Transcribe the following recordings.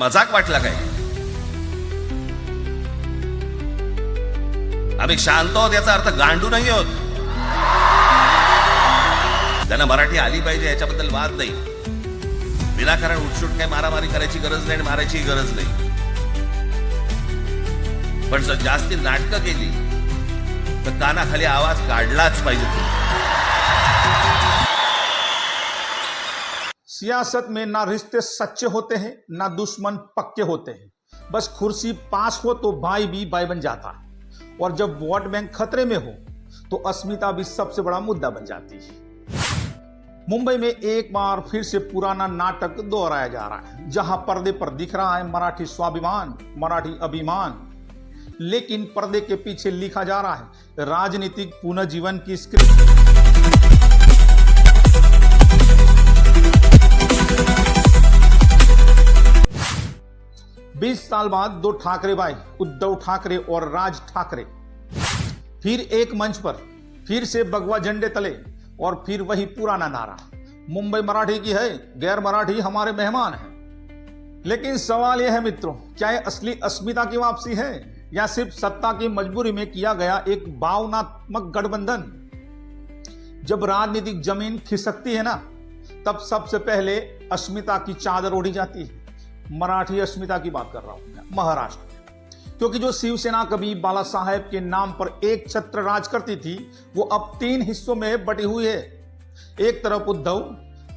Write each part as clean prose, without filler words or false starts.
मजाक वाटला काय? आम्ही शांत आहोत याचा अर्थ गांडू नाही आहोत. त्यांना मराठी आली पाहिजे याच्याबद्दल वाद नाही. विनाकारण उठसूट काय मारामारी करायची गरज नाही आणि मारायची गरज नाही. पण जर जास्ती नाटकं केली तर कानाखाली आवाज काढलाच पाहिजे. सियासत में ना रिश्ते सच्चे होते हैं ना दुश्मन पक्के होते हैं. बस कुर्सी पास हो तो भाई भी भाई बन जाता है, और जब वोट बैंक खतरे में हो तो अस्मिता भी सबसे बड़ा मुद्दा बन जाती है. मुंबई में एक बार फिर से पुराना नाटक दोहराया जा रहा है, जहां पर्दे पर दिख रहा है मराठी स्वाभिमान, मराठी अभिमान, लेकिन पर्दे के पीछे लिखा जा रहा है राजनीतिक पुनर्जीवन की स्क्रिप्ट. बीस साल बाद दो ठाकरे भाई उद्धव ठाकरे और राज ठाकरे फिर एक मंच पर, फिर से भगवा झंडे तले, और फिर वही पुराना नारा, मुंबई मराठी की है, गैर मराठी हमारे मेहमान हैं. लेकिन सवाल यह है मित्रों, क्या यह असली अस्मिता की वापसी है या सिर्फ सत्ता की मजबूरी में किया गया एक भावनात्मक गठबंधन? जब राजनीतिक जमीन खिसकती है ना, तब सबसे पहले अस्मिता की चादर ओढ़ी जाती है. मराठी अस्मिता की बात कर रहा हूं, महाराष्ट्र. क्योंकि जो शिवसेना कभी बाला साहेब के नाम पर एक छत्र राज करती थी, वो अब तीन हिस्सों में बटी हुई है. एक तरफ उद्धव,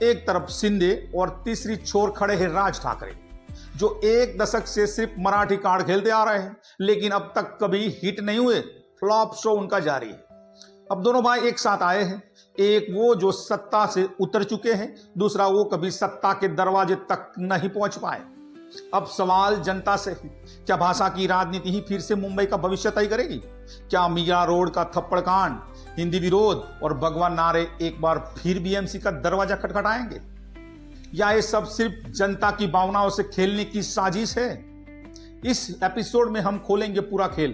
एक तरफ शिंदे, और तीसरी छोर खड़े हैं राज ठाकरे, जो एक दशक से सिर्फ मराठी कार्ड खेलते आ रहे हैं, लेकिन अब तक कभी हिट नहीं हुए. फ्लॉप शो उनका जारी है. अब दोनों भाई एक साथ आए हैं. एक वो जो सत्ता से उतर चुके हैं, दूसरा वो कभी सत्ता के दरवाजे तक नहीं पहुंच पाए. अब सवाल जनता से है, क्या भाषा की राजनीति ही फिर से मुंबई का भविष्य तय करेगी? क्या मीरा रोड का थप्पड़ कांड, हिंदी विरोध और भगवान नारे एक बार फिर बीएमसी का दरवाजा खटखटाएंगे? या ये सब सिर्फ जनता की भावनाओं से खेलने की साजिश है? इस एपिसोड में हम खोलेंगे पूरा खेल.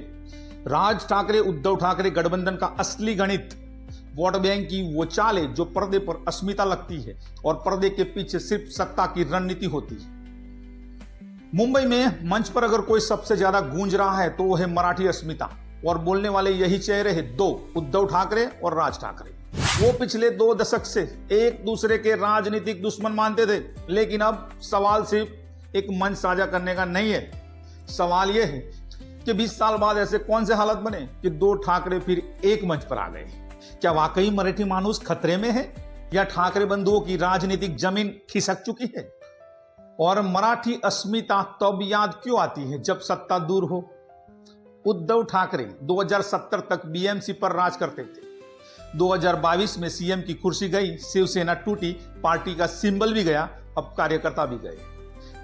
राज ठाकरे उद्धव ठाकरे गठबंधन का असली गणित, वोट बैंक की वो चालें जो पर्दे पर अस्मिता लगती है और पर्दे के पीछे सिर्फ सत्ता की रणनीति होती है. मुंबई में मंच पर अगर कोई सबसे ज्यादा गूंज रहा है तो वो है मराठी अस्मिता, और बोलने वाले यही चेहरे हैं दो, उद्धव ठाकरे और राज ठाकरे. वो पिछले 2 दशक से एक दूसरे के राजनीतिक दुश्मन मानते थे, लेकिन अब सवाल सिर्फ एक मंच साझा करने का नहीं है. सवाल यह है कि 20 साल बाद ऐसे कौन से हालत बने कि दो ठाकरे फिर एक मंच पर आ गए? क्या वाकई मराठी मानुस खतरे में है, या ठाकरे बंधुओं की राजनीतिक जमीन खिसक चुकी है? और मराठी अस्मिता तब याद क्यों आती है जब सत्ता दूर हो? उद्धव ठाकरे 2070 तक बीएमसी पर राज करते थे. 2022 में सीएम की कुर्सी गई, शिवसेना टूटी, पार्टी का सिंबल भी गया, अब कार्यकर्ता भी गए.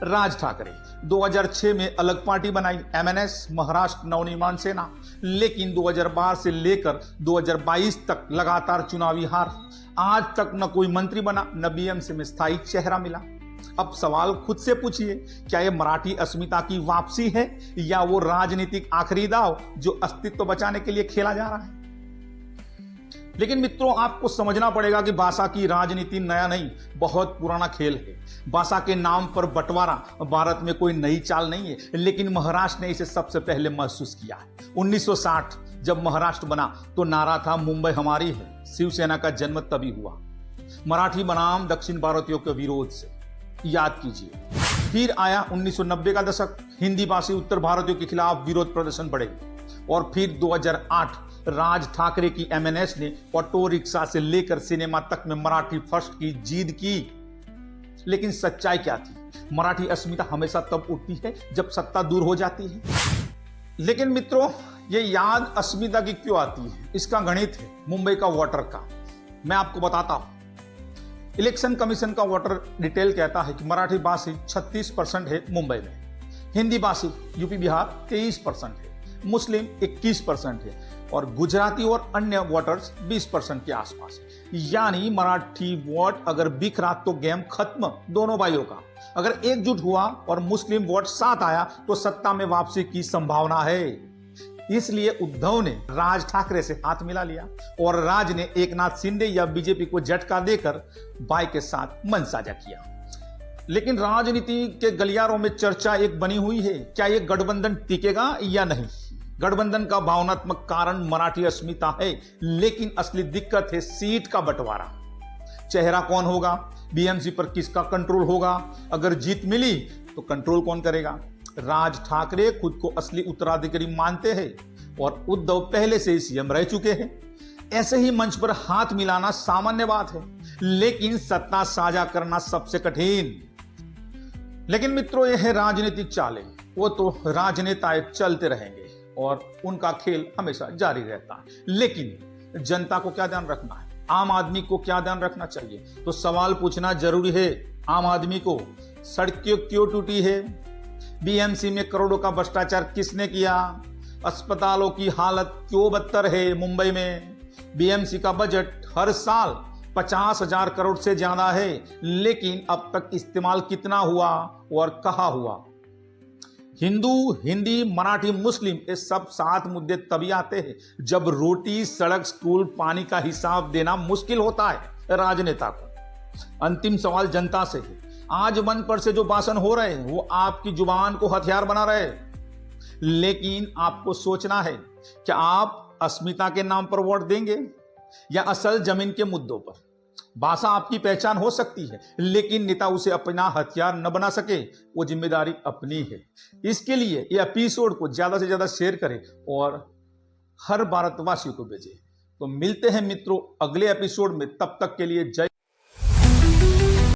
राज ठाकरे 2006 में अलग पार्टी बनाई, एमएनएस, महाराष्ट्र नवनिर्माण सेना, लेकिन 2012 से लेकर 2022 तक लगातार चुनावी हार. आज तक न कोई मंत्री बना, न बीएमसी में स्थायी चेहरा मिला. अब सवाल खुद से पूछिए, क्या यह मराठी अस्मिता की वापसी है या वो राजनीतिक आखिरी दांव जो अस्तित्व बचाने के लिए खेला जा रहा है? लेकिन मित्रों, आपको समझना पड़ेगा कि भाषा की राजनीति नया नहीं, बहुत पुराना खेल है. भाषा के नाम पर बंटवारा भारत में कोई नई चाल नहीं है, लेकिन महाराष्ट्र ने इसे सबसे पहले महसूस किया है. 1960 जब महाराष्ट्र बना तो नारा था मुंबई हमारी है. शिवसेना का जन्म तभी हुआ, मराठी बनाम दक्षिण भारतीयों के विरोध से. याद कीजिए. फिर आया 1990 का दशक, हिंदी भाषी उत्तर भारतीयों के खिलाफ विरोध प्रदर्शन बढ़े. और फिर 2008 राज ठाकरे की एमएनएस ने ऑटो रिक्शा से लेकर सिनेमा तक में मराठी फर्स्ट की जीत की. लेकिन सच्चाई क्या थी? मराठी अस्मिता हमेशा तब उठती है जब सत्ता दूर हो जाती है. लेकिन मित्रों, ये याद अस्मिता की क्यों आती है? इसका गणित है मुंबई का वोटर का. मैं आपको बताता हूं. इलेक्शन कमीशन का वोटर डिटेल कहता है कि मराठी भाषी 36% है मुंबई में, हिंदी भाषी यूपी बिहार 23% है, मुस्लिम 21% है, और गुजराती और अन्य वोटर्स 20% के आसपास है. यानी मराठी वोट अगर बिक रहा तो गेम खत्म दोनों भाइयों का. अगर एकजुट हुआ और मुस्लिम वोट साथ आया तो सत्ता में वापसी की संभावना है. इसलिए उद्धव ने राज ठाकरे से हाथ मिला लिया और राज ने एकनाथ शिंदे या बीजेपी को झटका देकर भाई के साथ मन साझा किया. लेकिन राजनीति के गलियारों में चर्चा एक बनी हुई है, क्या ये गठबंधन टिकेगा या नहीं। गठबंधन का भावनात्मक कारण मराठी अस्मिता है, लेकिन असली दिक्कत है सीट का बंटवारा। चेहरा कौन होगा, बीएमसी पर किसका कंट्रोल होगा, अगर जीत मिली तो कंट्रोल कौन करेगा। राज ठाकरे खुद को असली उत्तराधिकारी मानते हैं और उद्धव पहले से ही सीएम रह चुके हैं। ऐसे ही मंच पर हाथ मिलाना सामान्य बात है, लेकिन सत्ता साझा करना सबसे कठिन। लेकिन मित्रों, यह है राजनीतिक चालें, वो तो राजनेताएं चलते रहेंगे और उनका खेल हमेशा जारी रहता है। लेकिन जनता को क्या ध्यान रखना है, आम आदमी को क्या ध्यान रखना चाहिए, तो सवाल पूछना जरूरी है। आम आदमी को सड़कें क्यों टूटी है, बीएमसी में करोड़ों का भ्रष्टाचार किसने किया, अस्पतालों की हालत क्यों बदतर है मुंबई में, बीएमसी का बजट हर साल 50,000 करोड़ से ज्यादा है, लेकिन अब तक इस्तेमाल कितना हुआ और कहां हुआ। हिंदू, हिंदी, मराठी, मुस्लिम, ये सब 7 मुद्दे तभी आते हैं जब रोटी, सड़क, स्कूल, पानी का हिसाब देना मुश्किल होता है राजनेता को। अंतिम सवाल जनता से है, आज मन पर से जो भाषण हो रहे हैं वो आपकी जुबान को हथियार बना रहे हैं, लेकिन आपको सोचना है कि आप अस्मिता के नाम पर वोट देंगे या असल जमीन के मुद्दों पर। भाषा आपकी पहचान हो सकती है, लेकिन नेता उसे अपना हथियार न बना सके, वो जिम्मेदारी अपनी है। इसके लिए ये एपिसोड को ज्यादा से ज्यादा शेयर करें और हर भारतवासी को भेजें। तो मिलते हैं मित्रों अगले एपिसोड में, तब तक के लिए जय।